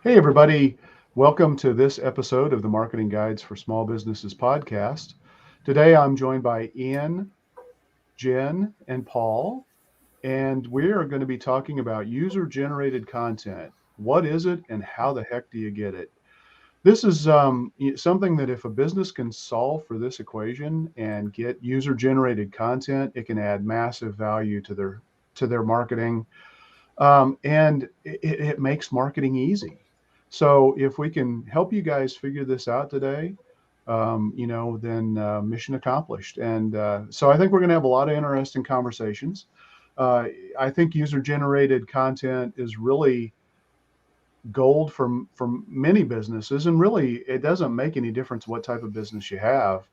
Hey, everybody. Welcome to this episode of the Marketing Guides for Small Businesses podcast. Today, I'm joined by Ian, Jen, and Paul, and we are going to be talking about user-generated content. What is it, and how the heck do you get it? This is something that if a business can solve for this equation and get user-generated content, it can add massive value to their marketing, and it makes marketing easy. So if we can help you guys figure this out today, then mission accomplished. And so I think we're going to have a lot of interesting conversations. Uh, I think user-generated content is really gold from many businesses, and really it doesn't make any difference what type of business you have.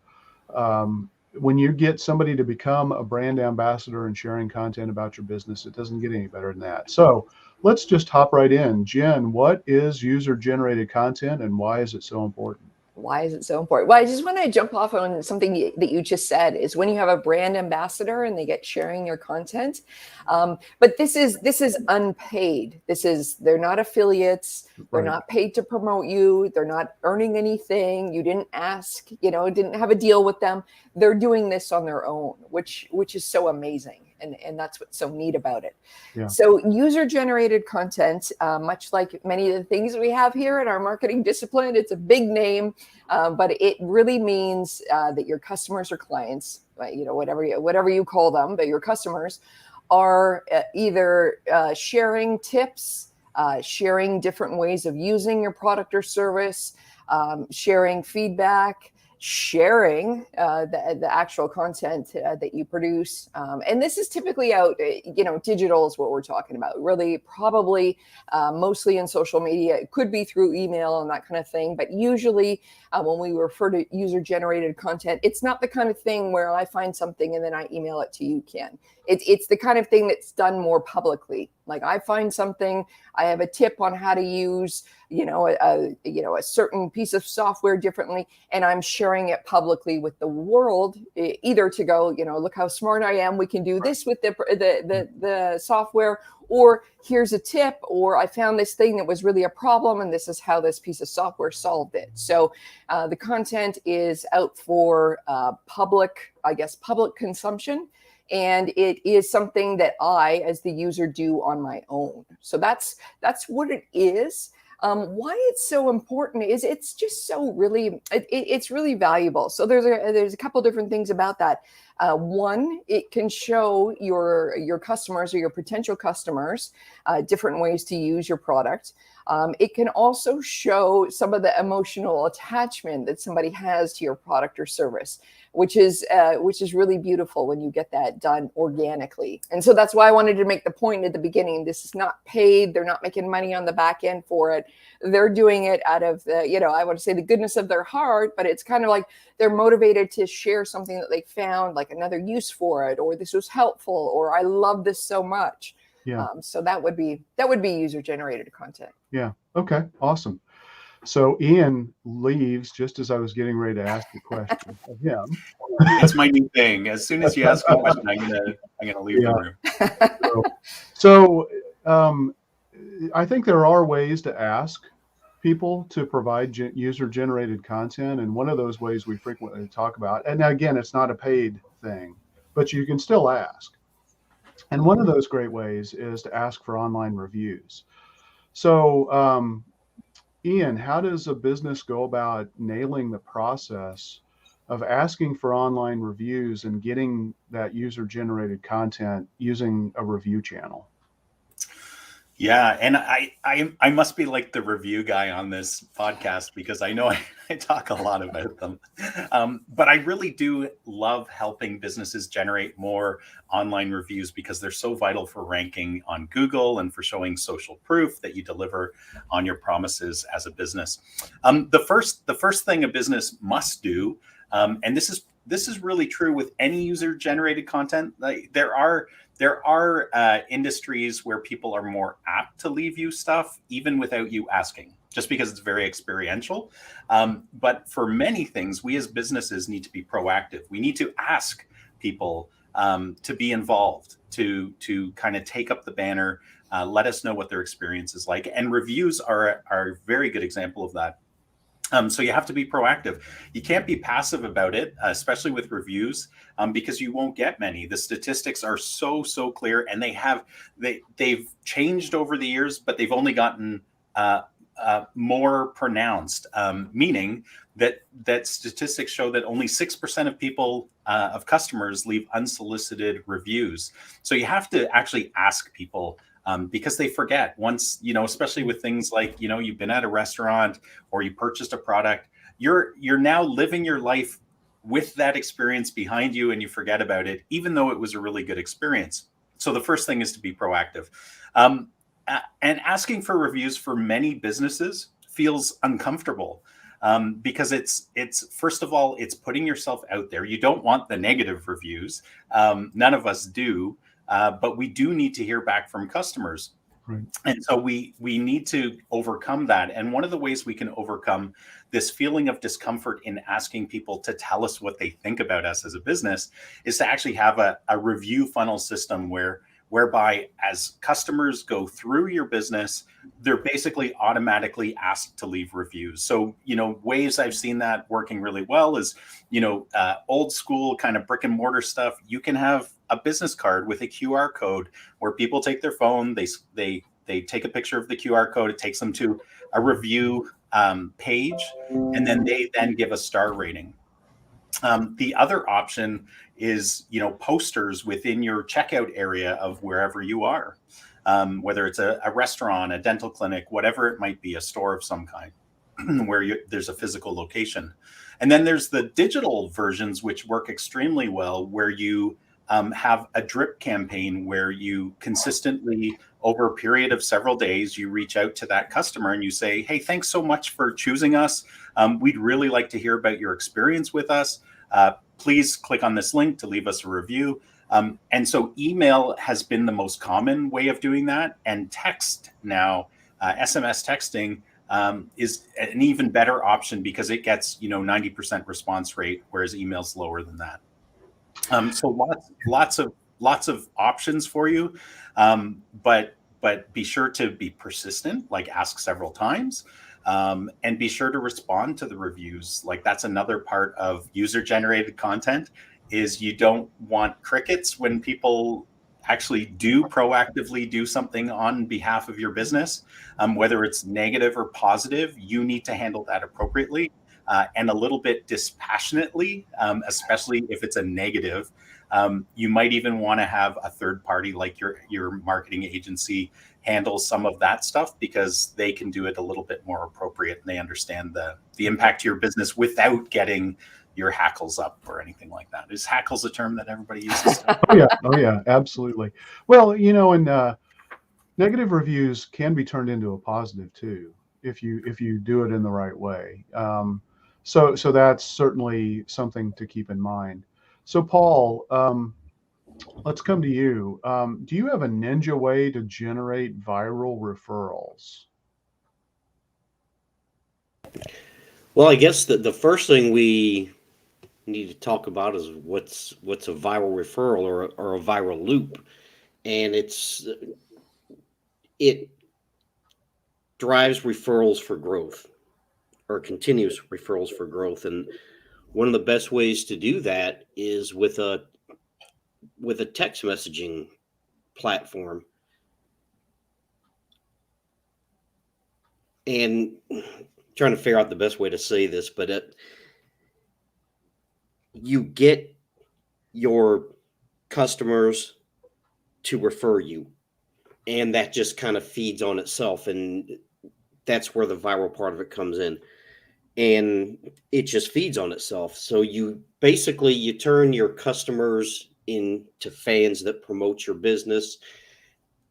When you get somebody to become a brand ambassador and sharing content about your business, it doesn't get any better than that. So let's just hop right in. Jen, what is user generated content and why is it so important? Why is it so important? Well, I just want to jump off on something that you just said is when you have a brand ambassador and they get sharing your content. But this is unpaid. They're not affiliates. They're Right. not paid to promote you. They're not earning anything. You didn't ask, didn't have a deal with them. They're doing this on their own, which is so amazing. And that's what's so neat about it. Yeah. So user-generated content, much like many of the things we have here in our marketing discipline, it's a big name, but it really means that your customers or clients, whatever you call them, but your customers are either sharing tips, sharing different ways of using your product or service, sharing feedback, sharing the actual content that you produce. And this is typically out, digital is what we're talking about, really probably mostly in social media. It could be through email and that kind of thing. But usually when we refer to user-generated content, it's not the kind of thing where I find something and then I email it to you, Ken. It's the kind of thing that's done more publicly. Like I find something, I have a tip on how to use, a certain piece of software differently, and I'm sharing it publicly with the world, either to go, look how smart I am. We can do this with the software, or here's a tip, or I found this thing that was really a problem, and this is how this piece of software solved it. So the content is out for public consumption. And it is something that I, as the user, do on my own. So that's what it is. Why it's so important is it's just so really, it's really valuable. So there's a couple different things about that. One, it can show your customers or your potential customers different ways to use your product. It can also show some of the emotional attachment that somebody has to your product or service, which is really beautiful when you get that done organically. And so that's why I wanted to make the point at the beginning. This is not paid. They're not making money on the back end for it. They're doing it out of I want to say the goodness of their heart, but it's kind of like they're motivated to share something that they found, like another use for it, or this was helpful, or I love this so much. Yeah. So that would be user-generated content. Yeah. Okay. Awesome. So Ian leaves just as I was getting ready to ask the question of him. It's my new thing. As soon as you ask a question, I'm gonna leave the room. So I think there are ways to ask people to provide user-generated content, and one of those ways we frequently talk about, and again, it's not a paid thing, but you can still ask. And one of those great ways is to ask for online reviews. So, Ian, how does a business go about nailing the process of asking for online reviews and getting that user-generated content using a review channel? Yeah, and I must be like the review guy on this podcast because I know I talk a lot about them. But I really do love helping businesses generate more online reviews because they're so vital for ranking on Google and for showing social proof that you deliver on your promises as a business. The first thing a business must do, and this is really true with any user-generated content. Like there are industries where people are more apt to leave you stuff even without you asking, just because it's very experiential. But for many things, we as businesses need to be proactive. We need to ask people to be involved, to kind of take up the banner, Let us know what their experience is like. And reviews are a very good example of that. So you have to be proactive. You can't be passive about it, especially with reviews, because you won't get many. The statistics are so clear, and they've changed over the years, but they've only gotten more pronounced. Meaning that statistics show that only 6% of people of customers leave unsolicited reviews. So you have to actually ask people. Because they forget once, especially with things like, you've been at a restaurant or you purchased a product, you're now living your life with that experience behind you, and you forget about it, even though it was a really good experience. So the first thing is to be proactive. And asking for reviews for many businesses feels uncomfortable. Because it's first of all, it's putting yourself out there. You don't want the negative reviews. None of us do. But we do need to hear back from customers. Right. And so we need to overcome that. And one of the ways we can overcome this feeling of discomfort in asking people to tell us what they think about us as a business is to actually have a review funnel system whereby as customers go through your business, they're basically automatically asked to leave reviews. So, ways I've seen that working really well is, old school kind of brick and mortar stuff. You can have a business card with a QR code where people take their phone, they take a picture of the QR code, it takes them to a review page, and then they give a star rating. The other option is, posters within your checkout area of wherever you are, whether it's a restaurant, a dental clinic, whatever it might be, a store of some kind, where there's a physical location. And then there's the digital versions, which work extremely well, where you have a drip campaign where you consistently, over a period of several days, you reach out to that customer and you say, hey, thanks so much for choosing us. We'd really like to hear about your experience with us. Please click on this link to leave us a review. And so email has been the most common way of doing that. And text now, SMS texting is an even better option because it gets, 90% response rate, whereas email's lower than that. So lots of options for you, but be sure to be persistent, like ask several times, and be sure to respond to the reviews. Like that's another part of user-generated content is you don't want crickets when people actually do proactively do something on behalf of your business, whether it's negative or positive. You need to handle that appropriately. And a little bit dispassionately, especially if it's a negative. You might even want to have a third party like your marketing agency handle some of that stuff because they can do it a little bit more appropriate and they understand the impact to your business without getting your hackles up or anything like that. Is hackles a term that everybody uses? Oh yeah, absolutely. Well, and negative reviews can be turned into a positive too if you do it in the right way. So that's certainly something to keep in mind. So Paul, let's come to you. Do you have a ninja way to generate viral referrals? Well, I guess the first thing we need to talk about is what's a viral referral or a viral loop, and it drives referrals for growth or continuous referrals for growth. And one of the best ways to do that is with a text messaging platform. And trying to figure out the best way to say this, but you get your customers to refer you, and that just kind of feeds on itself, and that's where the viral part of it comes in, and it just feeds on itself. So you turn your customers into fans that promote your business,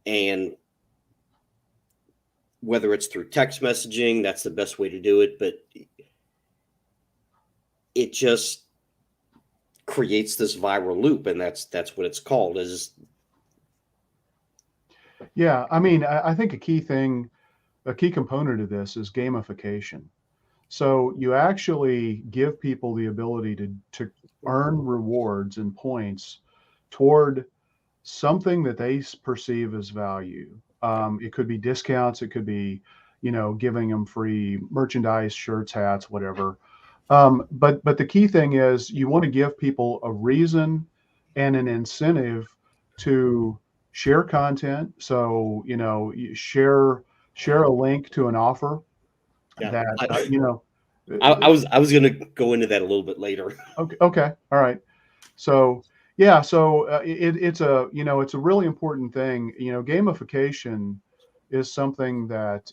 and whether it's through text messaging, that's the best way to do it, but it just creates this viral loop, and that's what it's called. Yeah, I mean, I think a key component of this is gamification. So you actually give people the ability to earn rewards and points toward something that they perceive as value. It could be discounts. It could be, giving them free merchandise, shirts, hats, whatever. But the key thing is you want to give people a reason and an incentive to share content. So, you share a link to an offer Yeah. that, I was going to go into that a little bit later. Okay. All right. So yeah, so it's a really important thing. Gamification is something that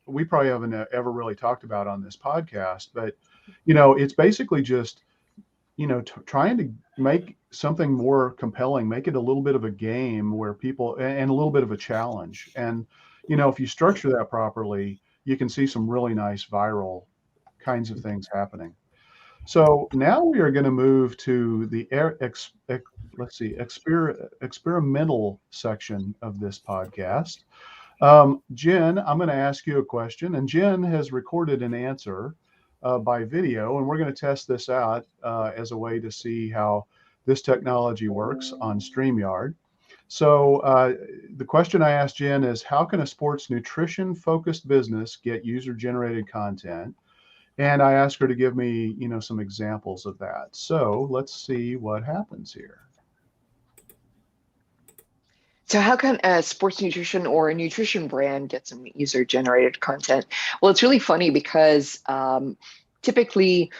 we probably haven't ever really talked about on this podcast, but it's basically just trying to make something more compelling, make it a little bit of a game where people and a little bit of a challenge. And if you structure that properly, you can see some really nice viral kinds of things happening. So now we are going to move to the experimental section of this podcast. Jen, I'm going to ask you a question, and Jen has recorded an answer by video, and we're going to test this out as a way to see how this technology works on StreamYard. So the question I asked Jen is, how can a sports nutrition focused business get user generated content? And I asked her to give me, some examples of that. So let's see what happens here. So how can a sports nutrition or a nutrition brand get some user-generated content? Well, it's really funny because typically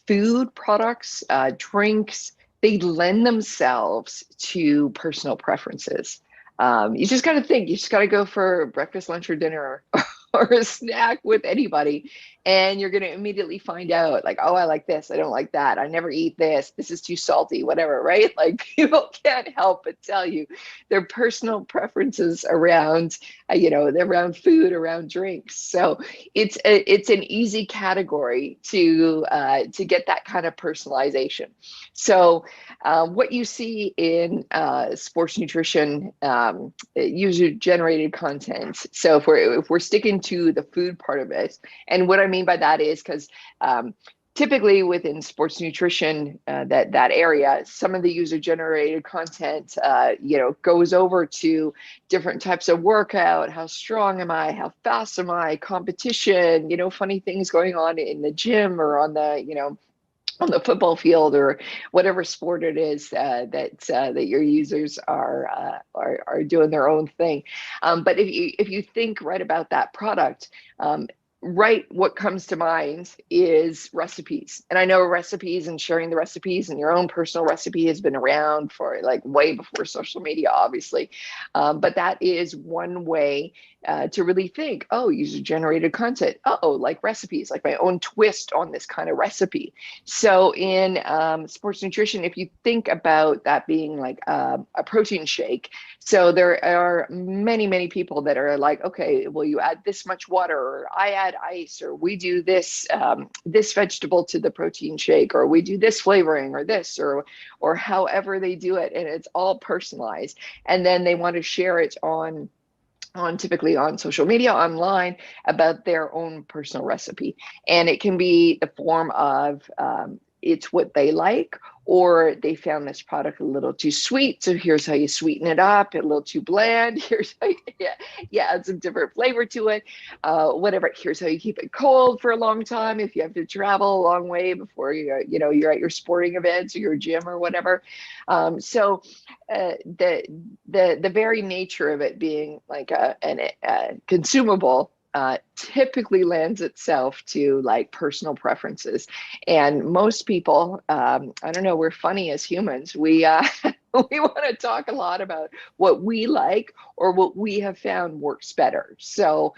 food products, drinks, they lend themselves to personal preferences. You just got to think, you just got to go for breakfast, lunch, or dinner or a snack with anybody. And you're going to immediately find out like, oh, I like this. I don't like that. I never eat this. This is too salty, whatever, right? Like people can't help but tell you their personal preferences around, around food, around drinks. So it's an easy category to get that kind of personalization. So what you see in sports nutrition user-generated content. So if we're sticking to the food part of it, and what I mean by that is because typically within sports nutrition, that area, some of the user-generated content, goes over to different types of workout. How strong am I? How fast am I? Competition. Funny things going on in the gym or on the football field or whatever sport it is that your users are doing their own thing. But if you think right about that product, right, what comes to mind is recipes. And I know recipes and sharing the recipes and your own personal recipe has been around for like way before social media, obviously. But that is one way to really think, oh, user-generated content. Oh, like recipes, like my own twist on this kind of recipe. So in sports nutrition, if you think about that being like a protein shake, so there are many, many people that are like, okay, well, you add this much water, or I add ice, or we do this this vegetable to the protein shake, or we do this flavoring, or this, or however they do it, and it's all personalized. And then they want to share it on typically on social media, online, about their own personal recipe. And it can be the form of it's what they like, or they found this product a little too sweet, so here's how you sweeten it up. A little too bland, here's how you add some different flavor to it. Whatever, here's how you keep it cold for a long time if you have to travel a long way before you're at your sporting events or your gym or whatever. So the very nature of it being like a consumable typically lends itself to like personal preferences. And most people, I don't know, we're funny as humans. We we want to talk a lot about what we like or what we have found works better. So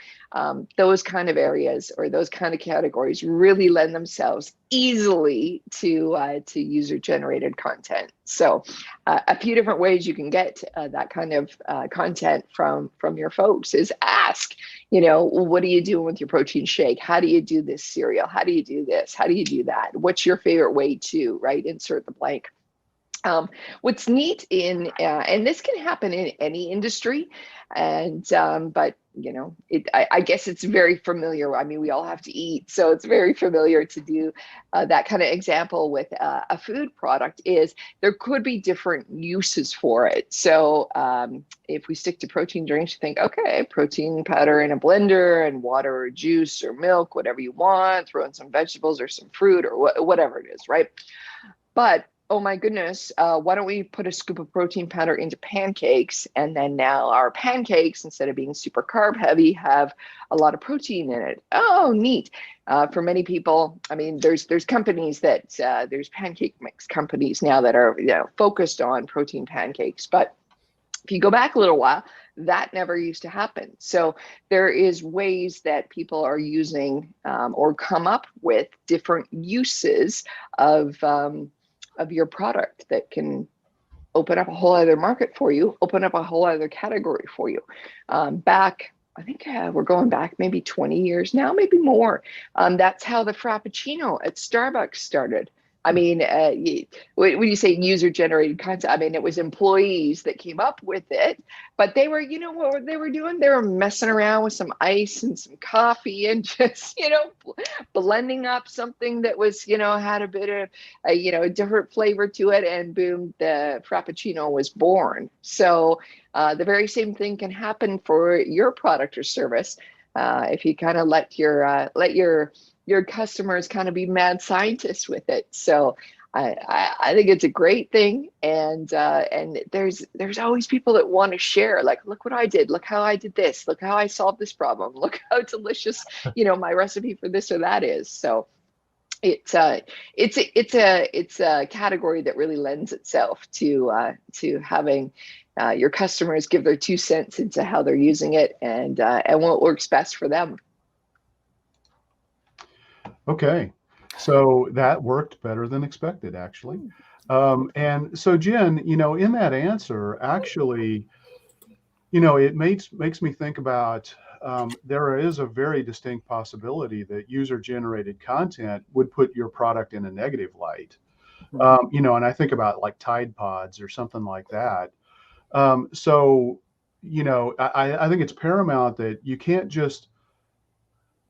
those kind of areas or those kind of categories really lend themselves easily to user-generated content. So a few different ways you can get that kind of content from your folks is ask, what are you doing with your protein shake? How do you do this cereal? How do you do this? How do you do that? What's your favorite way to, right? Insert the blank. What's neat in, and this can happen in any industry, and but I guess it's very familiar. I mean, we all have to eat, so it's very familiar to do that kind of example with a food product. Is there could be different uses for it. So if we stick to protein drinks, you think, okay, protein powder in a blender and water or juice or milk, whatever you want, throw in some vegetables or some fruit or whatever it is, right? But oh my goodness, why don't we put a scoop of protein powder into pancakes? And then now our pancakes, instead of being super carb heavy, have a lot of protein in it. Oh, neat. For many people, I mean, there's companies that, there's pancake mix companies now that are focused on protein pancakes. But if you go back a little while, that never used to happen. So there is ways that people are using or come up with different uses of your product that can open up a whole other market for you, open up a whole other category for you. Back, I think we're going back maybe 20 years now, maybe more. That's how the Frappuccino at Starbucks started. I mean, when you say user-generated content, I mean, it was employees that came up with it, but they were, what they were doing? They were messing around with some ice and some coffee and just, blending up something that was, had a bit of, a different flavor to it, and boom, the Frappuccino was born. So the very same thing can happen for your product or service if you kind of let your customers kind of be mad scientists with it. So I think it's a great thing. And there's always people that want to share, like, look what I did. Look how I did this. Look how I solved this problem. Look how delicious, my recipe for this or that is. So it's a category that really lends itself to having your customers give their 2 cents into how they're using it and what works best for them. Okay, so that worked better than expected, actually. And so, Jen, in that answer, actually, it makes me think about there is a very distinct possibility that user-generated content would put your product in a negative light. And I think about like Tide Pods or something like that. So, I think it's paramount that you can't just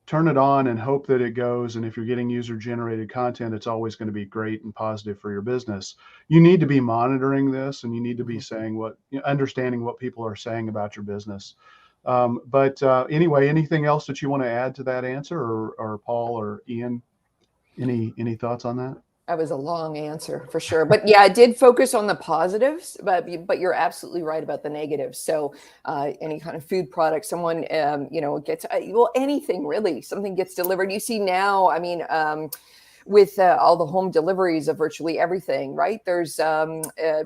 turn it on and hope that it goes. And if you're getting user-generated content, it's always going to be great and positive for your business. You need to be monitoring this, and you need to be saying understanding what people are saying about your business. But anyway, anything else that you want to add to that answer, or Paul or Ian, any thoughts on that? That was a long answer for sure. But yeah, I did focus on the positives, but you're absolutely right about the negatives. So any kind of food product, someone, gets, anything really, something gets delivered. You see now, I mean, with all the home deliveries of virtually everything, right? There's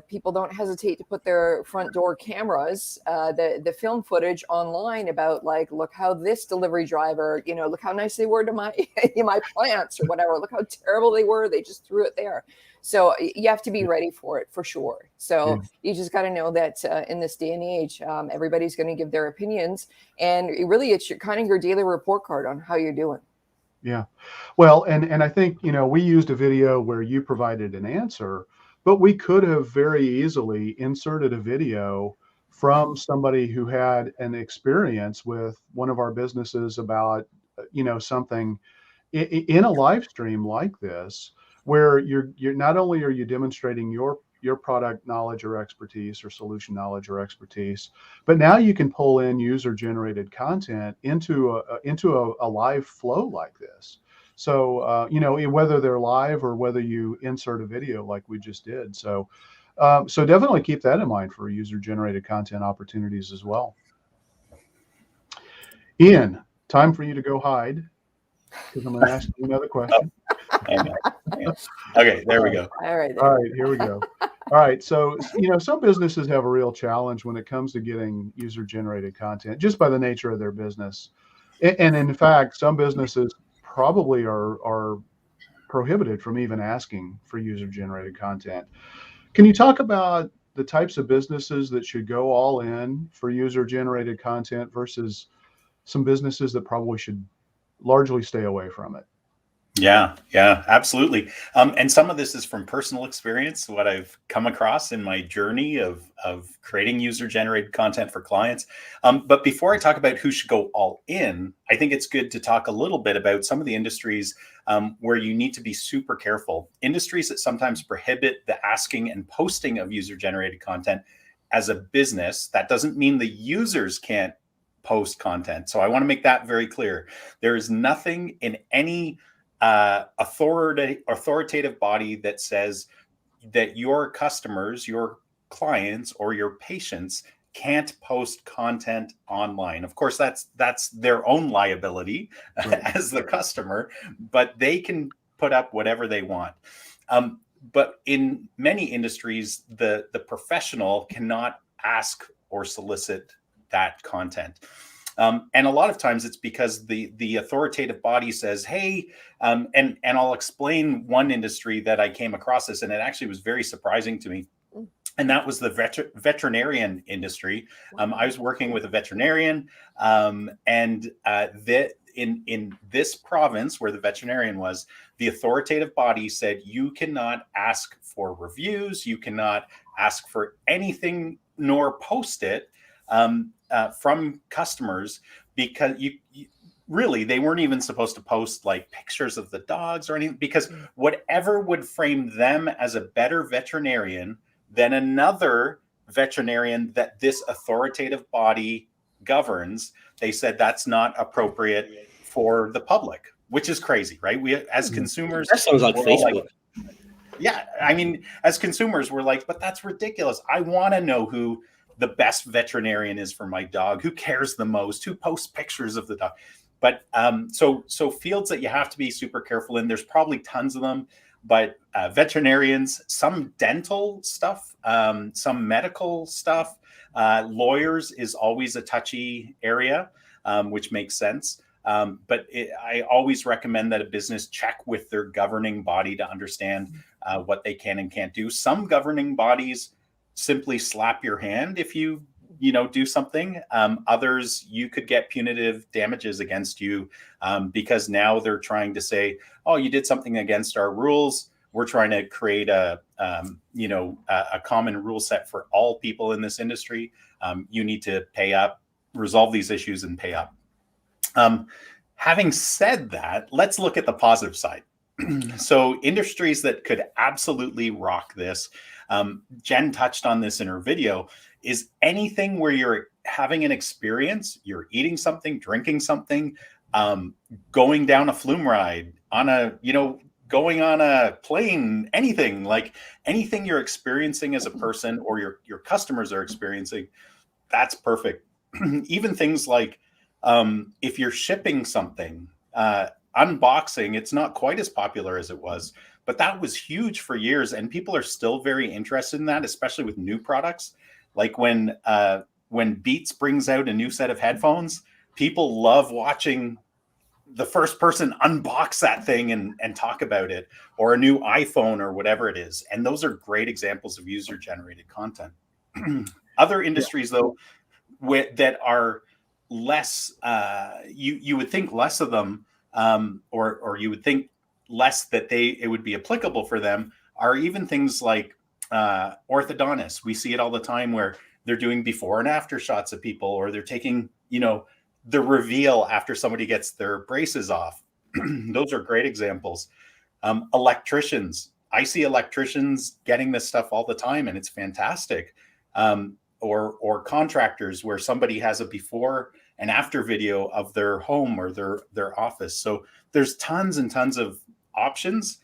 people don't hesitate to put their front door cameras, the film footage online about, like, look how this delivery driver, look how nice they were to my my plants or whatever. Look how terrible they were. They just threw it there. So you have to be ready for it for sure. So you just got to know that in this day and age, everybody's going to give their opinions, and really it's kind of your daily report card on how you're doing. Yeah. Well, and I think, we used a video where you provided an answer, but we could have very easily inserted a video from somebody who had an experience with one of our businesses about, something in a live stream like this, where you're not only are you demonstrating your product knowledge or expertise, or solution knowledge or expertise, but now you can pull in user-generated content into a live flow like this. So whether they're live or whether you insert a video like we just did. So definitely keep that in mind for user-generated content opportunities as well. Ian, time for you to go hide, because I'm going to ask you another question. Okay, there we go. All right, here we go. All right, so some businesses have a real challenge when it comes to getting user-generated content, just by the nature of their business. And in fact, some businesses probably are prohibited from even asking for user-generated content. Can you talk about the types of businesses that should go all in for user-generated content versus some businesses that probably should largely stay away from it? Yeah, absolutely. And some of this is from personal experience, what I've come across in my journey of creating user-generated content for clients. But before I talk about who should go all in, I think it's good to talk a little bit about some of the industries where you need to be super careful. Industries that sometimes prohibit the asking and posting of user-generated content as a business. That doesn't mean the users can't post content. So I want to make that very clear. There is nothing in any authoritative body that says that your customers, your clients, or your patients can't post content online. Of course, that's their own liability as the customer, but they can put up whatever they want. But in many industries, the professional cannot ask or solicit that content. And a lot of times it's because the authoritative body says, hey, and I'll explain one industry that I came across this, and it actually was very surprising to me. And that was the veterinarian industry. I was working with a veterinarian, and that in this province where the veterinarian was, the authoritative body said you cannot ask for reviews, you cannot ask for anything, nor post it from customers, because you really, they weren't even supposed to post like pictures of the dogs or anything, because whatever would frame them as a better veterinarian than another veterinarian that this authoritative body governs, they said that's not appropriate for the public, which is crazy, right? We as consumers, that sounds like Facebook. Yeah, I mean, as consumers, we're like, but that's ridiculous. I want to know who the best veterinarian is for my dog, who cares the most, who posts pictures of the dog. But so fields that you have to be super careful in. There's probably tons of them, but veterinarians, some dental stuff, some medical stuff, lawyers is always a touchy area, which makes sense. But I always recommend that a business check with their governing body to understand what they can and can't do. Some governing bodies simply slap your hand if you do something. Others, you could get punitive damages against you because now they're trying to say, oh, you did something against our rules. We're trying to create a common rule set for all people in this industry. You need to pay up, resolve these issues, and pay up. Having said that, let's look at the positive side. So industries that could absolutely rock this, Jen touched on this in her video, is anything where you're having an experience, you're eating something, drinking something, going down a flume ride, going on a plane, anything you're experiencing as a person or your customers are experiencing, that's perfect. Even things like if you're shipping something, unboxing, it's not quite as popular as it was, but that was huge for years, and people are still very interested in that, especially with new products. Like when Beats brings out a new set of headphones, people love watching the first person unbox that thing and talk about it, or a new iPhone or whatever it is. And those are great examples of user-generated content. Other industries, though, that are less, you would think less of them, or you would think less that it would be applicable for them, are even things like orthodontists. We see it all the time where they're doing before and after shots of people, or they're taking, the reveal after somebody gets their braces off. Those are great examples. Electricians, I see electricians getting this stuff all the time, and it's fantastic. Or contractors, where somebody has a before and after video of their home or their office. So there's tons and tons of options.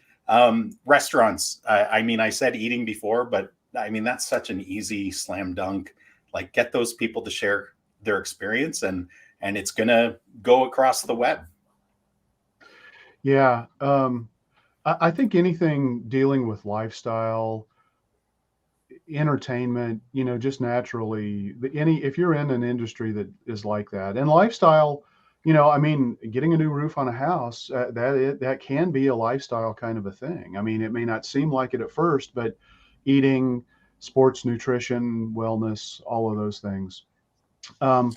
Restaurants, I said eating before, but that's such an easy slam dunk. Like, get those people to share their experience, and it's gonna go across the web. Yeah, I think anything dealing with lifestyle, entertainment, just naturally, if you're in an industry that is like that, and lifestyle, getting a new roof on a house, that can be a lifestyle kind of a thing. It may not seem like it at first, but eating, sports nutrition, wellness, all of those things. Can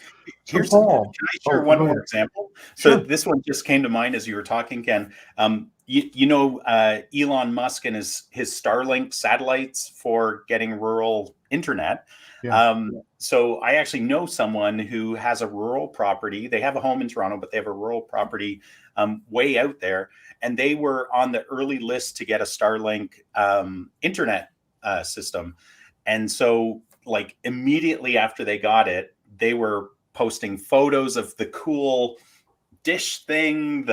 Paul, I share one more example? So Sure. this one just came to mind as you were talking, Ken. Elon Musk and his Starlink satellites for getting rural internet. Yeah. So I actually know someone who has a rural property. They have a home in Toronto, but they have a rural property way out there, and they were on the early list to get a Starlink internet system. And so, like, immediately after they got it, they were posting photos of the cool dish thing,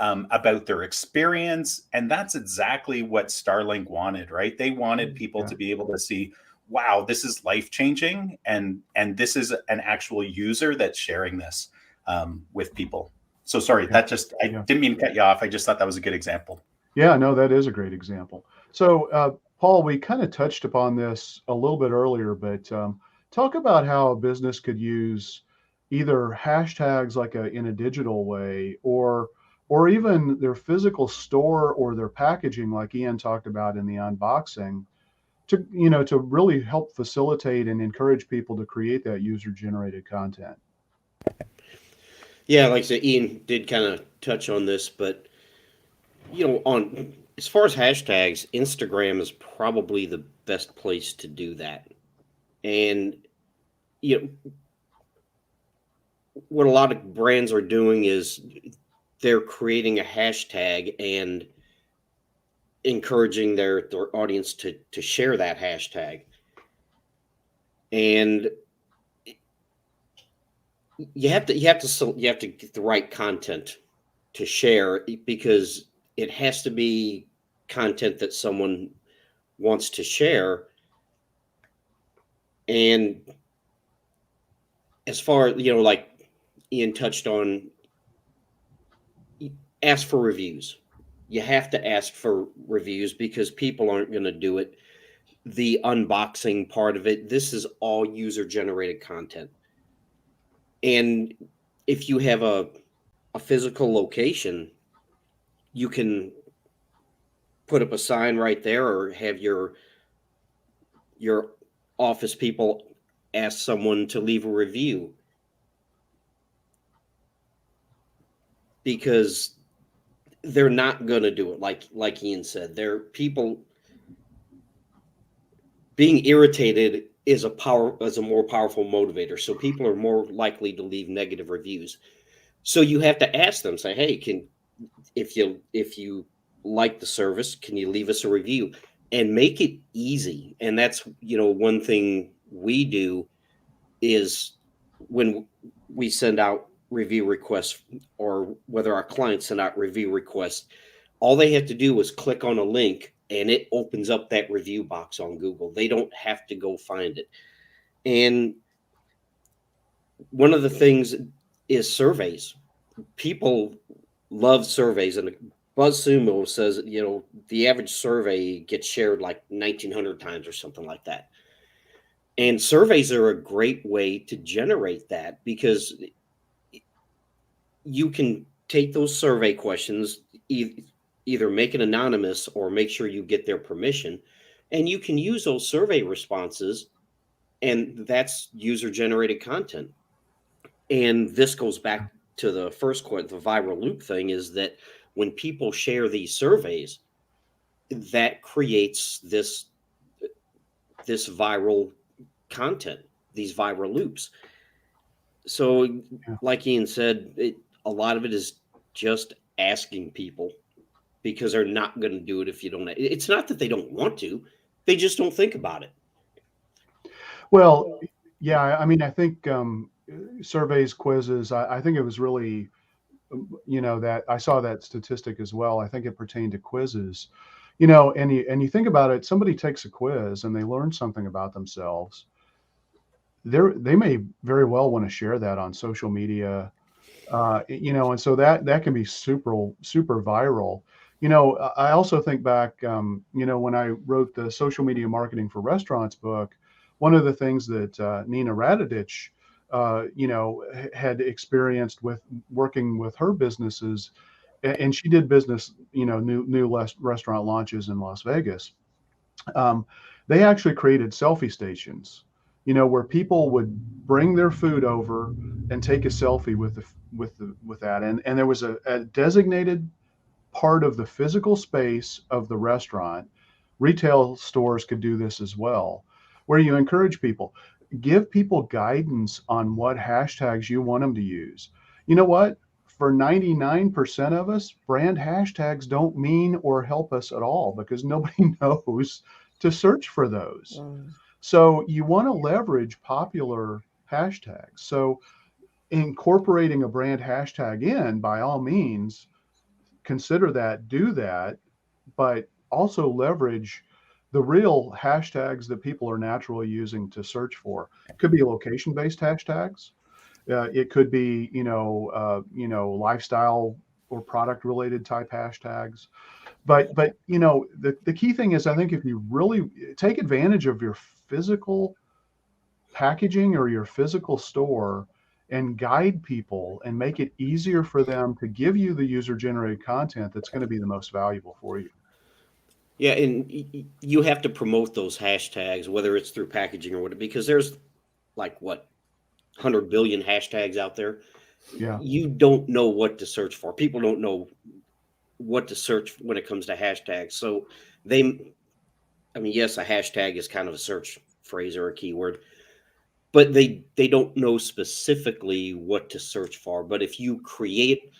about their experience. And that's exactly what Starlink wanted, right? They wanted people to be able to see, wow, this is life-changing, and this is an actual user that's sharing this with people. So sorry, I didn't mean to cut you off. I just thought that was a good example. Yeah, no, that is a great example. So, Paul, we kind of touched upon this a little bit earlier, but talk about how a business could use either hashtags like in a digital way, or even their physical store or their packaging, like Ian talked about in the unboxing, to really help facilitate and encourage people to create that user-generated content. Yeah, like I said, Ian did kind of touch on this, but on as far as hashtags, Instagram is probably the best place to do that. And what a lot of brands are doing is they're creating a hashtag and encouraging their audience to share that hashtag. And you have to get the right content to share, because it has to be content that someone wants to share. And as far, like Ian touched on, ask for reviews. You have to ask for reviews because people aren't going to do it. The unboxing part of it, this is all user-generated content. And if you have a physical location, you can put up a sign right there, or have your office people ask someone to leave a review, because they're not going to do it. Like Ian said, they're people being irritated is a more powerful motivator. So people are more likely to leave negative reviews. So you have to ask them, say, hey, if you like the service, can you leave us a review, and make it easy. And that's, one thing we do is when we send out review requests, or whether our clients send out review requests, all they have to do is click on a link and it opens up that review box on Google. They don't have to go find it. And one of the things is surveys. People love surveys, and BuzzSumo says, the average survey gets shared like 1,900 times or something like that. And surveys are a great way to generate that, because you can take those survey questions, either make it anonymous or make sure you get their permission, and you can use those survey responses, and that's user-generated content. And this goes back to the first point, the viral loop thing, is that when people share these surveys, that creates this viral content, these viral loops. So like Ian said, a lot of it is just asking people, because they're not going to do it if you don't. It's not that they don't want to, they just don't think about it. Well, yeah, I mean, I think surveys, quizzes, I think it was really, that I saw that statistic as well. I think it pertained to quizzes, and you think about it, somebody takes a quiz and they learn something about themselves. They may very well want to share that on social media, and so that can be super viral. I also think back, when I wrote the Social Media Marketing for Restaurants book, one of the things that Nina Radidich, had experienced with working with her businesses, and she did business, new restaurant launches in Las Vegas. They actually created selfie stations, where people would bring their food over and take a selfie with that, and there was a designated part of the physical space of the restaurant. Retail stores could do this as well, where you encourage people, give people guidance on what hashtags you want them to use. You know what? For 99% of us, brand hashtags don't mean or help us at all because nobody knows to search for those. So you want to leverage popular hashtags. So incorporating a brand hashtag in, by all means, consider that, do that, but also leverage the real hashtags that people are naturally using to search for. It could be location-based hashtags. It could be, lifestyle or product-related type hashtags. But the key thing is, I think if you really take advantage of your physical packaging or your physical store and guide people and make it easier for them to give you the user-generated content that's going to be the most valuable for you. Yeah, and you have to promote those hashtags, whether it's through packaging or whatever, because there's like 100 billion hashtags out there. Yeah. You don't know what to search for. People don't know what to search when it comes to hashtags. So yes, a hashtag is kind of a search phrase or a keyword, but they don't know specifically what to search for. But if you create,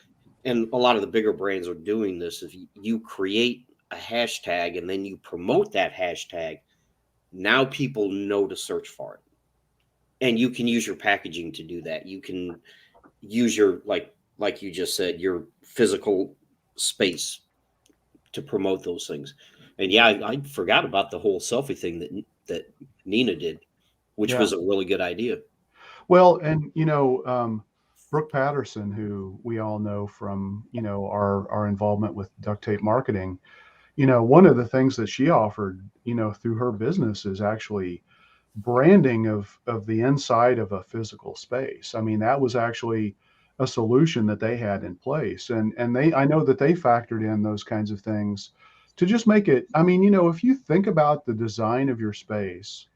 and a lot of the bigger brands are doing this, if you create a hashtag and then you promote that hashtag, now people know to search for it. And you can use your packaging to do that. You can use your, like you just said, your physical space to promote those things. And yeah, I forgot about the whole selfie thing that Nina did, which was a really good idea. Well, and Brooke Patterson, who we all know from our involvement with duct tape marketing, one of the things that she offered through her business is actually branding of the inside of a physical space. I mean, that was actually a solution that they had in place, and I know that they factored in those kinds of things to just make it. I mean, if you think about the design of your space,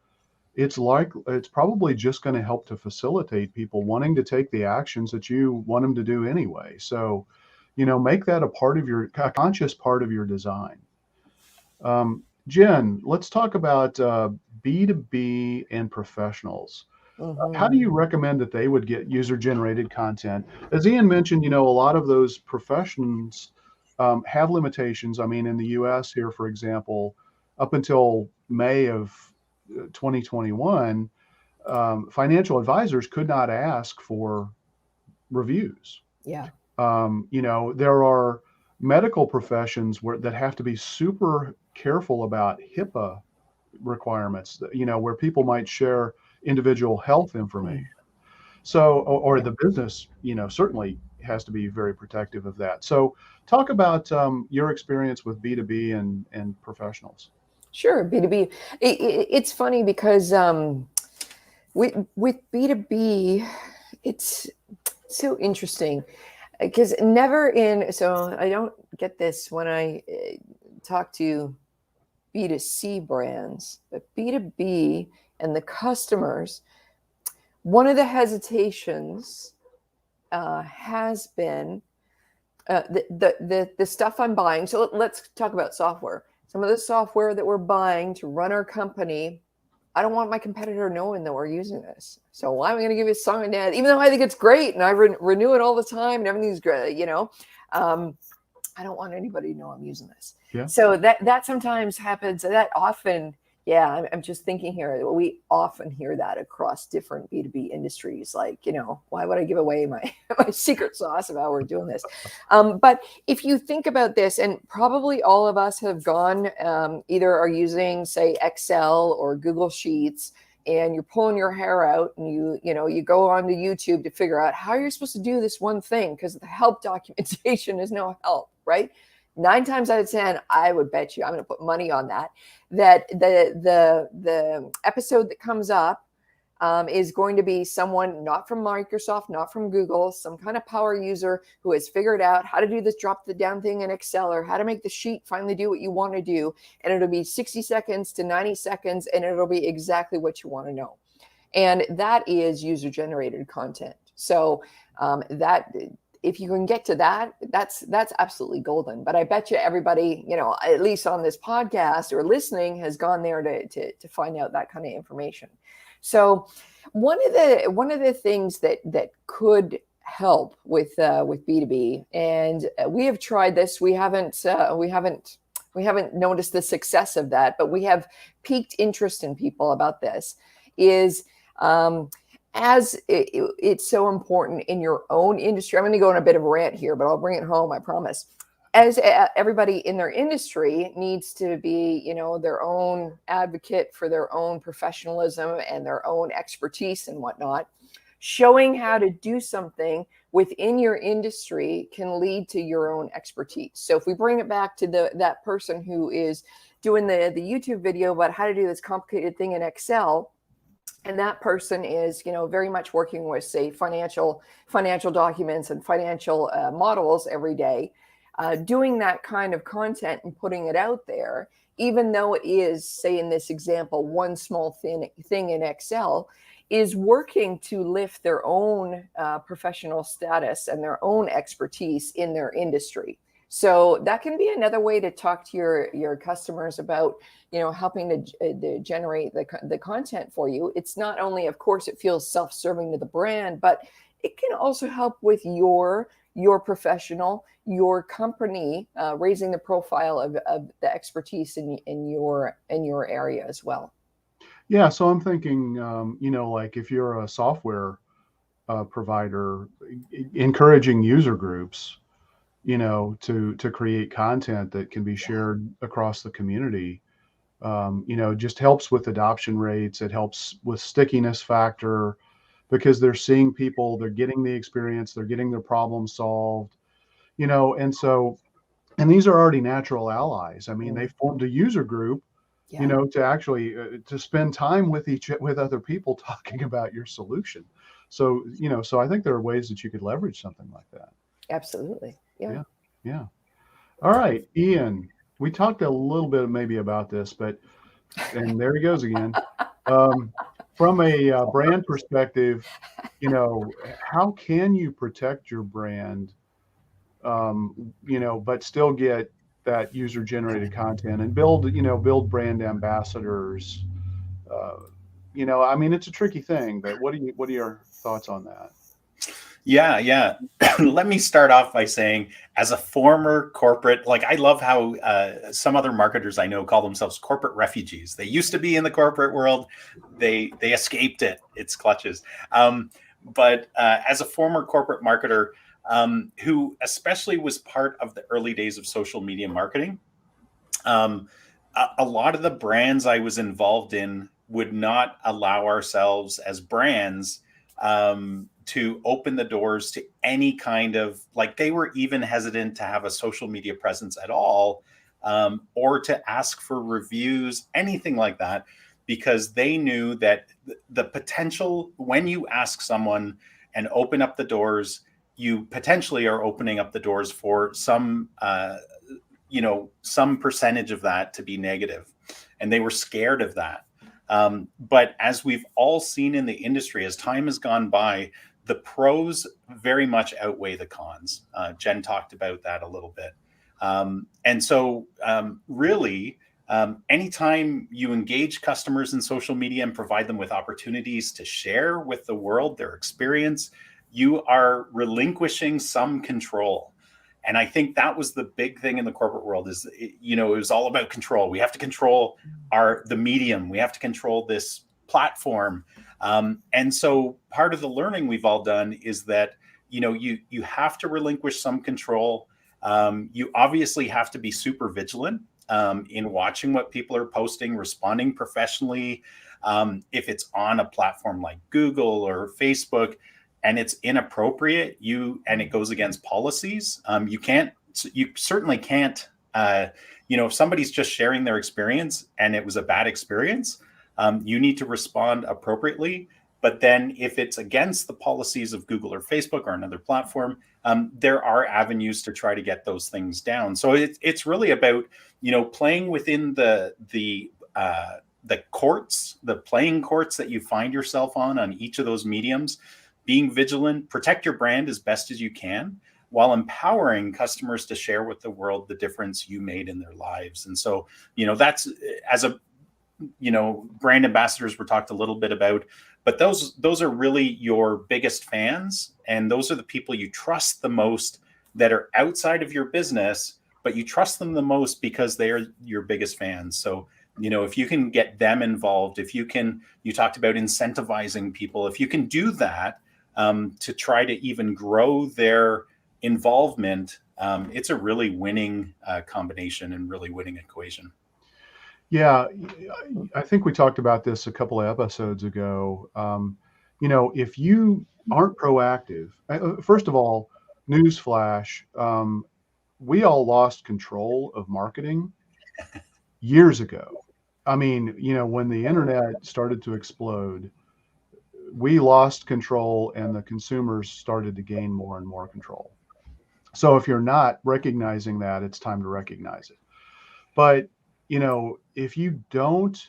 it's probably just going to help to facilitate people wanting to take the actions that you want them to do anyway. So, make that a conscious part of your design. Jen, let's talk about B2B and professionals. How do you recommend that they would get user-generated content? As Ian mentioned, a lot of those professions have limitations. I mean, in the US here, for example, up until May of 2021, financial advisors could not ask for reviews. Yeah. There are medical professions that have to be super careful about HIPAA requirements, where people might share individual health information. So, or the business, certainly has to be very protective of that. So talk about your experience with B2B and professionals. Sure, B2B. It's funny because with B2B, it's so interesting because so I don't get this when I talk to B2C brands, but B2B and the customers, one of the hesitations has been the stuff I'm buying. So let's talk about software. Some of the software that we're buying to run our company, I don't want my competitor knowing that we're using this. So why am I going to give you a song and dance, even though I think it's great and I renew it all the time and everything's great, I don't want anybody to know I'm using this. Yeah. So that sometimes happens. That often, I'm just thinking here, we often hear that across different B2B industries. Like, why would I give away my secret sauce of how we're doing this? But if you think about this, and probably all of us have gone, either are using, say, Excel or Google Sheets, and you're pulling your hair out and you go onto YouTube to figure out how you're supposed to do this one thing because the help documentation is no help, right? 9 times out of 10, I would bet you, I'm going to put money on that the episode that comes up is going to be someone not from Microsoft, not from Google, some kind of power user who has figured out how to do this drop the down thing in Excel or how to make the sheet finally do what you want to do. And it'll be 60 seconds to 90 seconds, and it'll be exactly what you want to know. And that is user-generated content. So if you can get to that, that's absolutely golden. But I bet you everybody, at least on this podcast or listening, has gone there to find out that kind of information. So one of the things that could help with B2B, and we have tried this. We haven't noticed the success of that, but we have piqued interest in people about this. Is as it's so important in your own industry. I'm going to go on a bit of a rant here, but I'll bring it home, I promise. As everybody in their industry needs to be, their own advocate for their own professionalism and their own expertise and whatnot, showing how to do something within your industry can lead to your own expertise. So if we bring it back to that person who is doing the YouTube video about how to do this complicated thing in Excel, and that person is, very much working with, say, financial documents and financial models every day, doing that kind of content and putting it out there, even though it is, say, in this example, one small thing in Excel, is working to lift their own professional status and their own expertise in their industry. So that can be another way to talk to your customers about, helping to generate the content for you. It's not only, of course, it feels self-serving to the brand, but it can also help with your professional, your company, raising the profile of the expertise in your area as well. Yeah, so I'm thinking, like if you're a software provider, encouraging user groups, to create content that can be shared across the community, just helps with adoption rates. It helps with stickiness factor because they're seeing people, they're getting the experience, they're getting their problem solved, and these are already natural allies. I mean, they formed a user group, to actually to spend time with other people talking about your solution. So, so I think there are ways that you could leverage something like that. Absolutely. Yeah. All right, Ian, we talked a little bit maybe about this, and there he goes again. From a brand perspective, how can you protect your brand, but still get that user generated content and build brand ambassadors? I mean, it's a tricky thing, but what are your thoughts on that? Yeah. Let me start off by saying, as a former corporate, I love how some other marketers I know call themselves corporate refugees. They used to be in the corporate world. They escaped its clutches. But as a former corporate marketer, who especially was part of the early days of social media marketing, a lot of the brands I was involved in would not allow ourselves as brands to open the doors to any kind of, they were even hesitant to have a social media presence at all, or to ask for reviews, anything like that, because they knew that the potential, when you ask someone and open up the doors, you potentially are opening up the doors for some percentage of that to be negative. And they were scared of that. But as we've all seen in the industry, as time has gone by, the pros very much outweigh the cons. Jen talked about that a little bit. And so really, anytime you engage customers in social media and provide them with opportunities to share with the world their experience, you are relinquishing some control. And I think that was the big thing in the corporate world is, it was all about control. We have to control the medium. We have to control this platform. And so part of the learning we've all done is that, you have to relinquish some control. You obviously have to be super vigilant in watching what people are posting, responding professionally. If it's on a platform like Google or Facebook, and it's inappropriate, and it goes against policies, you certainly can't, if somebody's just sharing their experience and it was a bad experience, you need to respond appropriately. But then if it's against the policies of Google or Facebook or another platform, there are avenues to try to get those things down. So it's really about, playing within the courts, the playing courts that you find yourself on each of those mediums, being vigilant, protect your brand as best as you can, while empowering customers to share with the world the difference you made in their lives. And so, that's, as a, brand ambassadors were talked a little bit about, but those are really your biggest fans. And those are the people you trust the most that are outside of your business, but you trust them the most because they are your biggest fans. So, if you can get them involved, you talked about incentivizing people, if you can do that to try to even grow their involvement, it's a really winning combination and really winning equation. Yeah, I think we talked about this a couple of episodes ago. If you aren't proactive, first of all, newsflash, we all lost control of marketing years ago. I mean, when the internet started to explode, we lost control and the consumers started to gain more and more control. So if you're not recognizing that, it's time to recognize it. But, if you don't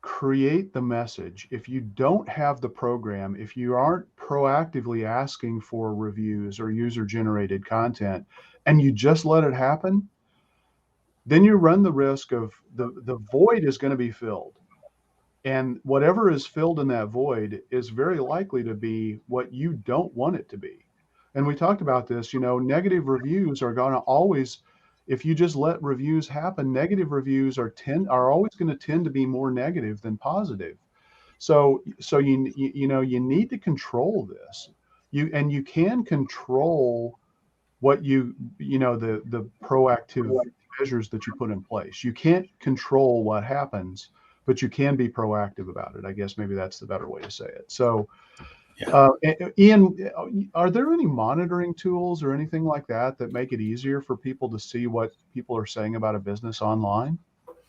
create the message, if you don't have the program, if you aren't proactively asking for reviews or user generated content, and you just let it happen, then you run the risk of the void is going to be filled. And whatever is filled in that void is very likely to be what you don't want it to be. And we talked about this, negative reviews are going to always, if you just let reviews happen, negative reviews are always going to tend to be more negative than positive. So you need to control this. You can control what the proactive measures that you put in place. You can't control what happens, but you can be proactive about it. I guess maybe that's the better way to say it. So, Yeah. Ian, are there any monitoring tools or anything like that make it easier for people to see what people are saying about a business online?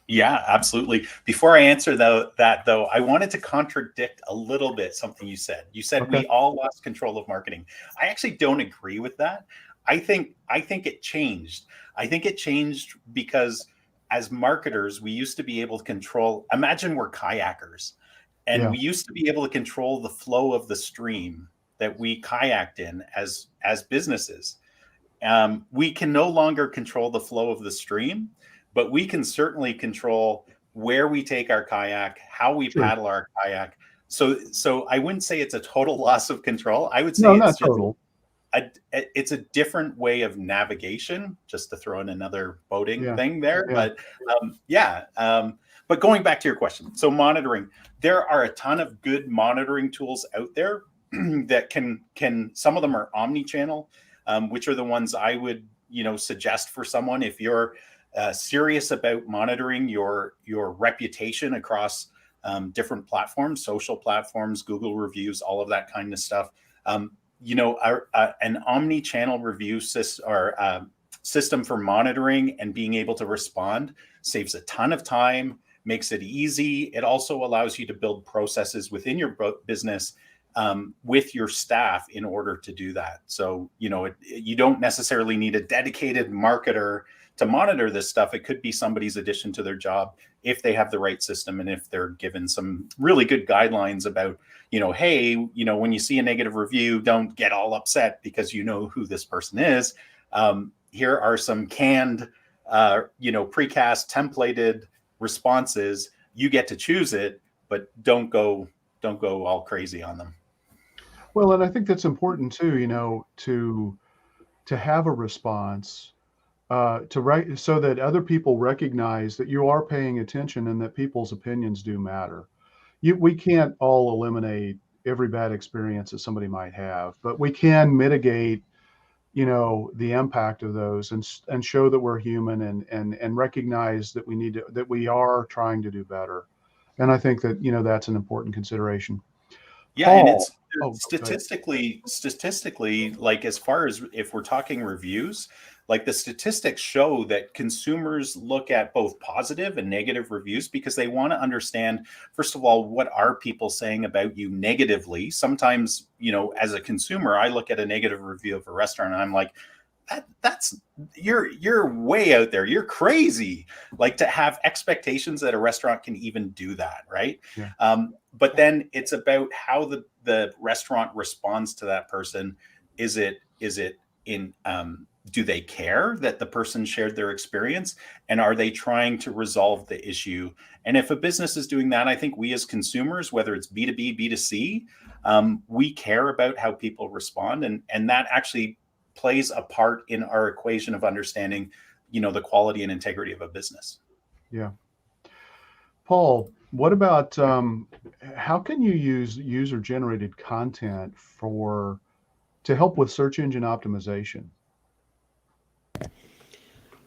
Yeah, absolutely. Before I answer that though, I wanted to contradict a little bit something you said. You said Okay. we all lost control of marketing. I actually don't agree with that. I think it changed. I think it changed because as marketers, we used to be able to control, imagine we're kayakers, and Yeah. we used to be able to control the flow of the stream that we kayaked in as businesses. We can no longer control the flow of the stream, but we can certainly control where we take our kayak, how we Sure. paddle our kayak. So I wouldn't say it's a total loss of control. I would No, say not it's just total. it's a different way of navigation, just to throw in another boating Yeah. thing there. Yeah. But but going back to your question, so monitoring, there are a ton of good monitoring tools out there that can some of them are omni-channel, which are the ones I would suggest for someone if you're serious about monitoring your reputation across different platforms, social platforms, Google reviews, all of that kind of stuff. An omni-channel review system for monitoring and being able to respond saves a ton of time, makes it easy. It also allows you to build processes within your business with your staff in order to do that. So, you don't necessarily need a dedicated marketer to monitor this stuff. It could be somebody's addition to their job if they have the right system and if they're given some really good guidelines about, hey, when you see a negative review, don't get all upset because you know who this person is. Here are some canned, precast templated responses. You get to choose it, but don't go all crazy on them. Well, and I think that's important too, to have a response so that other people recognize that you are paying attention and that people's opinions do matter. We can't all eliminate every bad experience that somebody might have, but we can mitigate, the impact of those and show that we're human and recognize that we are trying to do better. And I think that, that's an important consideration. Yeah, and Paul. it's Oh, go ahead. statistically, like as far as if we're talking reviews, like the statistics show that consumers look at both positive and negative reviews because they want to understand, first of all, what are people saying about you negatively? Sometimes, as a consumer, I look at a negative review of a restaurant and I'm like, that's you're way out there. You're crazy. Like to have expectations that a restaurant can even do that, right? Yeah. But then it's about how the restaurant responds to that person. Is it Is it in, do they care that the person shared their experience, and are they trying to resolve the issue? And if a business is doing that, I think we as consumers, whether it's B2B, B2C, we care about how people respond, and that actually plays a part in our equation of understanding, the quality and integrity of a business. Yeah. Paul, what about how can you use user-generated content to help with search engine optimization?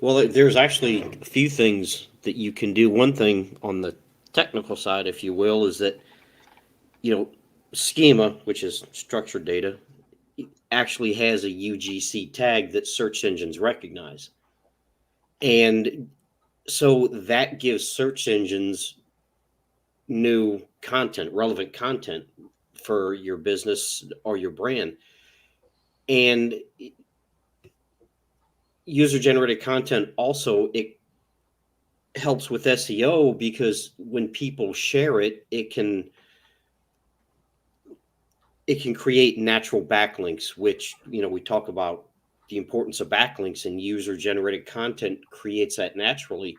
Well, there's actually a few things that you can do. One thing on the technical side, if you will, is that, schema, which is structured data, actually has a UGC tag that search engines recognize. And so that gives search engines new content, relevant content for your business or your brand. And user-generated content also, it helps with SEO, because when people share it, it can create natural backlinks, which, we talk about the importance of backlinks, and user-generated content creates that naturally.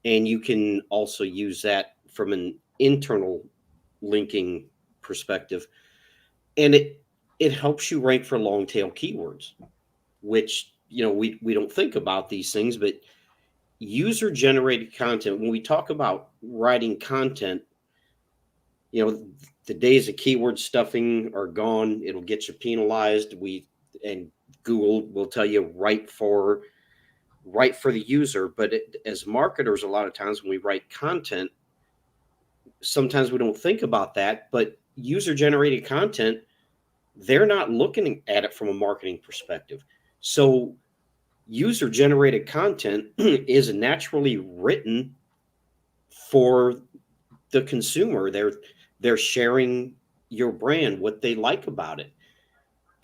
And you can also use that from an internal linking perspective. And it helps you rank for long tail keywords, which, we don't think about these things, but user generated content, when we talk about writing content, the days of keyword stuffing are gone. It'll get you penalized. And Google will tell you write for the user. But as marketers, a lot of times when we write content, sometimes we don't think about that. But user generated content, they're not looking at it from a marketing perspective. So user generated content is naturally written for the consumer. They're sharing your brand, what they like about it.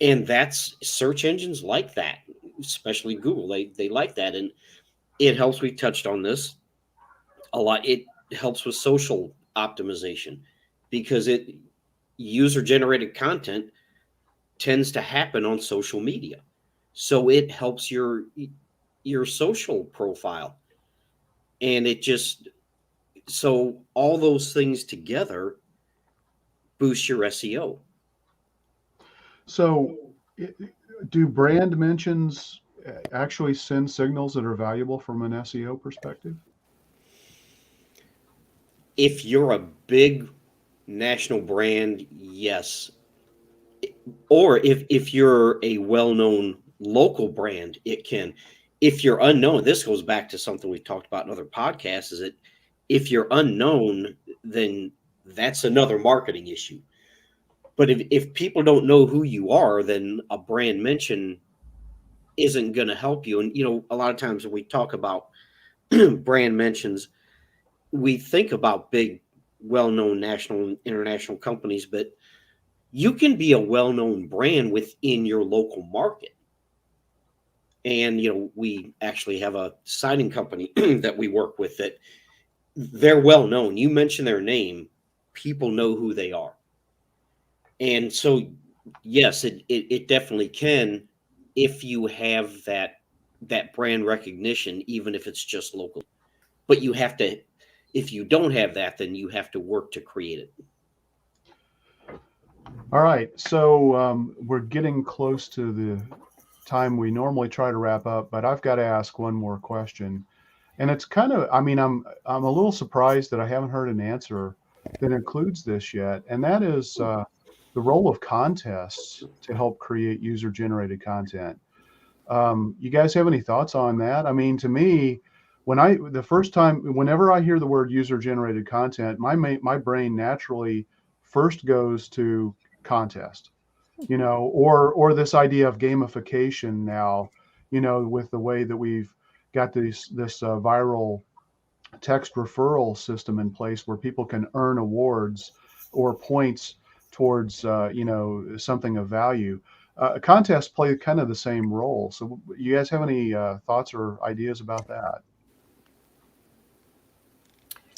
And that's, search engines like that, especially Google. They like that. And it helps. We touched on this a lot. It helps with social optimization, because user generated content tends to happen on social media. So it helps your social profile. And so all those things together boost your SEO. So, do brand mentions actually send signals that are valuable from an SEO perspective? If you're a big national brand, yes. Or if you're a well-known local brand, it can. If you're unknown, this goes back to something we've talked about in other podcasts, is that if you're unknown, then that's another marketing issue. But if people don't know who you are, then a brand mention isn't going to help you. And, a lot of times when we talk about brand mentions, we think about big, well-known national and international companies, but you can be a well-known brand within your local market. And, we actually have a siding company that we work with that they're well-known. You mention their name, people know who they are. And so, yes, it definitely can, if you have that brand recognition, even if it's just local. But you have to, if you don't have that, then you have to work to create it. All right. So we're getting close to the time we normally try to wrap up, but I've got to ask one more question. And it's kind of, I'm a little surprised that I haven't heard an answer that includes this yet. And that is the role of contests to help create user-generated content. You guys have any thoughts on that? I mean, to me, whenever I hear the word user-generated content, my brain naturally first goes to contest, or this idea of gamification now, with the way that we've got this viral text referral system in place where people can earn awards or points towards something of value. Contests play kind of the same role. So you guys have any thoughts or ideas about that?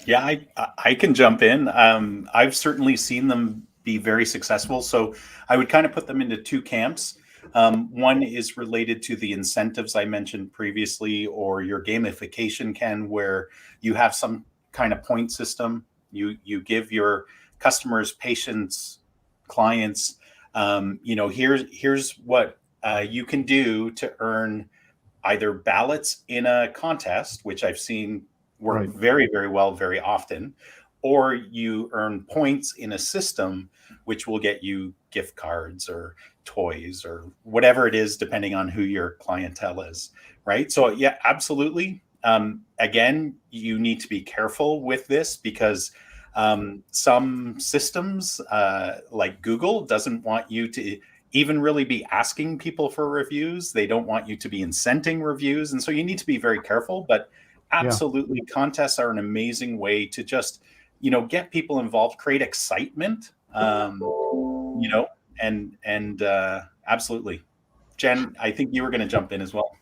Yeah, I can jump in. I've certainly seen them be very successful. So I would kind of put them into two camps. One is related to the incentives I mentioned previously, or your gamification, Ken, where you have some kind of point system. You give your customers, patients, clients, here's what you can do to earn either ballots in a contest, which I've seen work Right. very, very well very often, or you earn points in a system, which will get you gift cards or toys or whatever it is, depending on who your clientele is, right? So yeah, absolutely. Again, you need to be careful with this because some systems like Google doesn't want you to even really be asking people for reviews. They don't want you to be incenting reviews. And so you need to be very careful, but absolutely contests are an amazing way to just, get people involved, create excitement, and absolutely. Jen, I think you were going to jump in as well.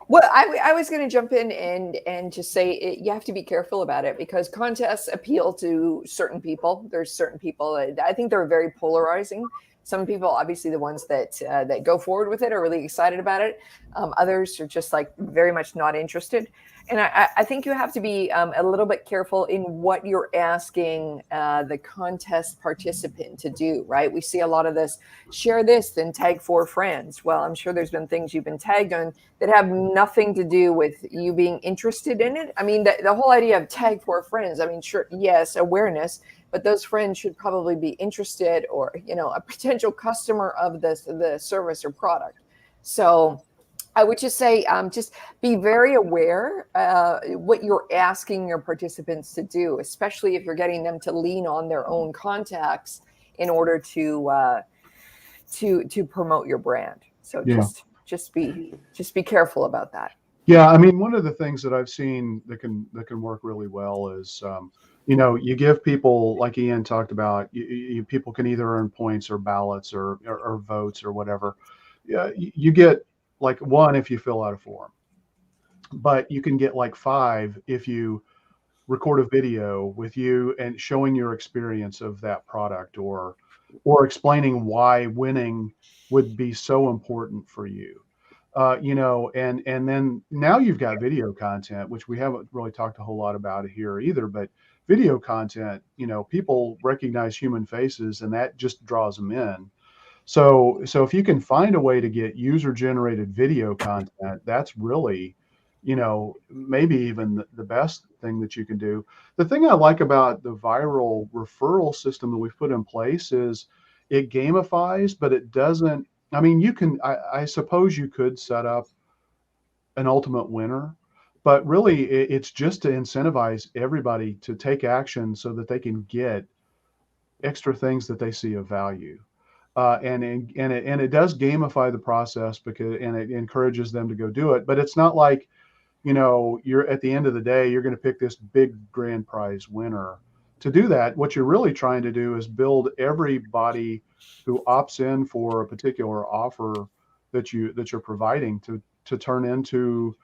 Well, I was going to jump in and just say you have to be careful about it because contests appeal to certain people. There's certain people, I think they're very polarizing. Some people, obviously the ones that go forward with it are really excited about it. Others are just like very much not interested. And I think you have to be a little bit careful in what you're asking the contest participant to do, right? We see a lot of this, share this, then tag 4 friends. Well, I'm sure there's been things you've been tagged on that have nothing to do with you being interested in it. I mean, the whole idea of tag 4 friends, I mean, sure, yes, awareness, but those friends should probably be interested or, a potential customer of the service or product. So I would just say, just be very aware what you're asking your participants to do, especially if you're getting them to lean on their own contacts in order to promote your brand. So just be careful about that. Yeah, I mean, one of the things that I've seen that can work really well is, you give people, like Ian talked about, people can either earn points or ballots or votes or whatever. Yeah, you get like 1 if you fill out a form, but you can get like 5 if you record a video with you and showing your experience of that product or explaining why winning would be so important for you. And then now you've got video content, which we haven't really talked a whole lot about here either, but video content, people recognize human faces and that just draws them in. So if you can find a way to get user generated video content, that's really, maybe even the best thing that you can do. The thing I like about the viral referral system that we've put in place is it gamifies, but it doesn't. I mean, I suppose you could set up an ultimate winner, but really it's just to incentivize everybody to take action so that they can get extra things that they see of value. And it does gamify the process and it encourages them to go do it. But it's not like, you're at the end of the day, you're going to pick this big grand prize winner. To do that, what you're really trying to do is build everybody who opts in for a particular offer that you're providing to turn into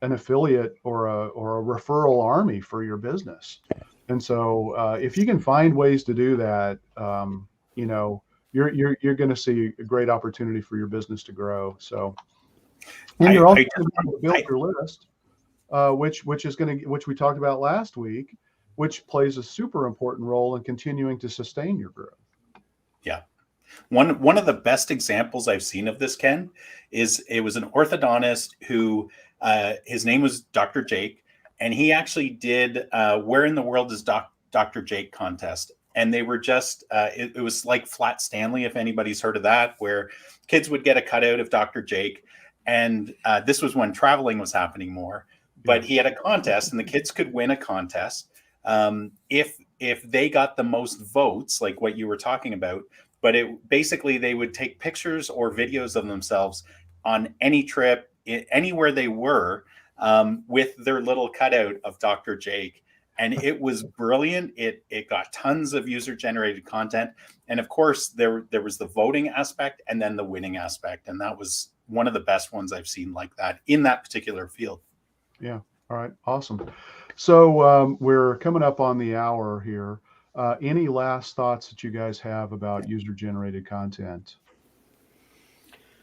an affiliate or a referral army for your business. And so if you can find ways to do that, you're going to see a great opportunity for your business to grow. So, and you're also going to build your list, which we talked about last week, which plays a super important role in continuing to sustain your growth. Yeah. One of the best examples I've seen of this, Ken, is it was an orthodontist who his name was Dr. Jake, and he actually did Where in the World is Dr. Jake contest. And they were just, it was like Flat Stanley, if anybody's heard of that, where kids would get a cutout of Dr. Jake. And this was when traveling was happening more. But he had a contest, and the kids could win a contest if they got the most votes, like what you were talking about. But basically they would take pictures or videos of themselves on any trip, anywhere they were, with their little cutout of Dr. Jake. And it was brilliant. It got tons of user-generated content. And of course, there was the voting aspect and then the winning aspect. And that was one of the best ones I've seen like that in that particular field. Yeah. All right. Awesome. So we're coming up on the hour here. Any last thoughts that you guys have about user-generated content?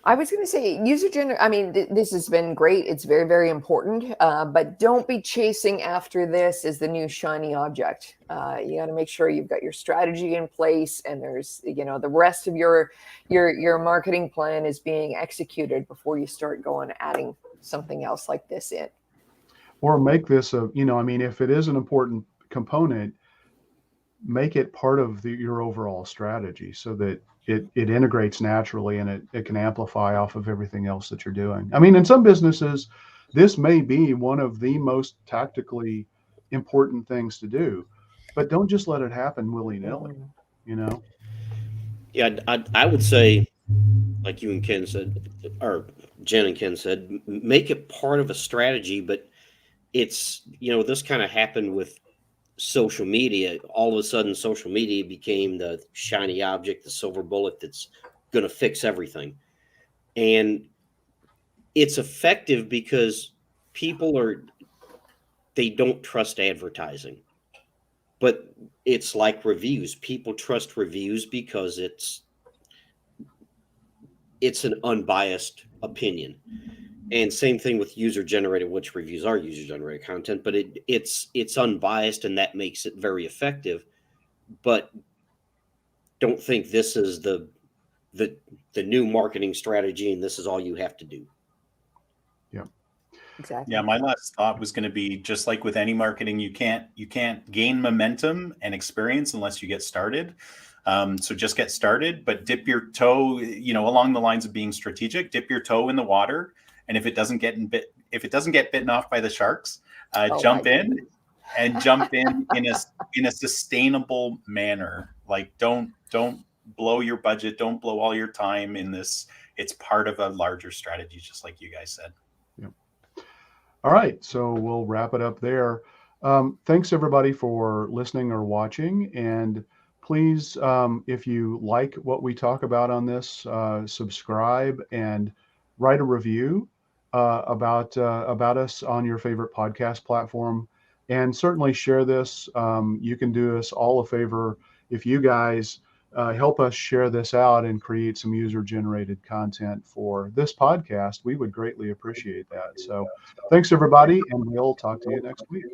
I was going to say I mean, this has been great. It's very, very important. But don't be chasing after this as the new shiny object. You got to make sure you've got your strategy in place, and there's, the rest of your marketing plan is being executed before you start adding something else like this in. Or make this I mean, if it is an important component, make it part of your overall strategy so that it integrates naturally, and it can amplify off of everything else that you're doing. I mean, in some businesses, this may be one of the most tactically important things to do, but don't just let it happen willy-nilly, Yeah, I would say, like you and Ken said, or Jen and Ken said, make it part of a strategy, but it's, this kind of happened with social media. All of a sudden, social media became the shiny object, the silver bullet that's going to fix everything. And it's effective because they don't trust advertising. But it's like reviews. People trust reviews because it's an unbiased opinion. And same thing with user-generated, which reviews are user-generated content, but it's unbiased, and that makes it very effective. But don't think this is the new marketing strategy and this is all you have to do. Yeah, exactly. Yeah, my last thought was going to be, just like with any marketing, you can't gain momentum and experience unless you get started. So just get started, but dip your toe, along the lines of being strategic. Dip your toe in the water, and if it doesn't get bitten off by the sharks, jump in in a sustainable manner. Like, don't blow your budget, don't blow all your time in this. It's part of a larger strategy, just like you guys said. Yeah. All right, so we'll wrap it up there. Thanks everybody for listening or watching, and please, if you like what we talk about on this, subscribe and write a review about us on your favorite podcast platform, and certainly share this. You can do us all a favor if you guys help us share this out and create some user-generated content for this podcast. We would greatly appreciate that. So thanks everybody, and we'll talk to you next week.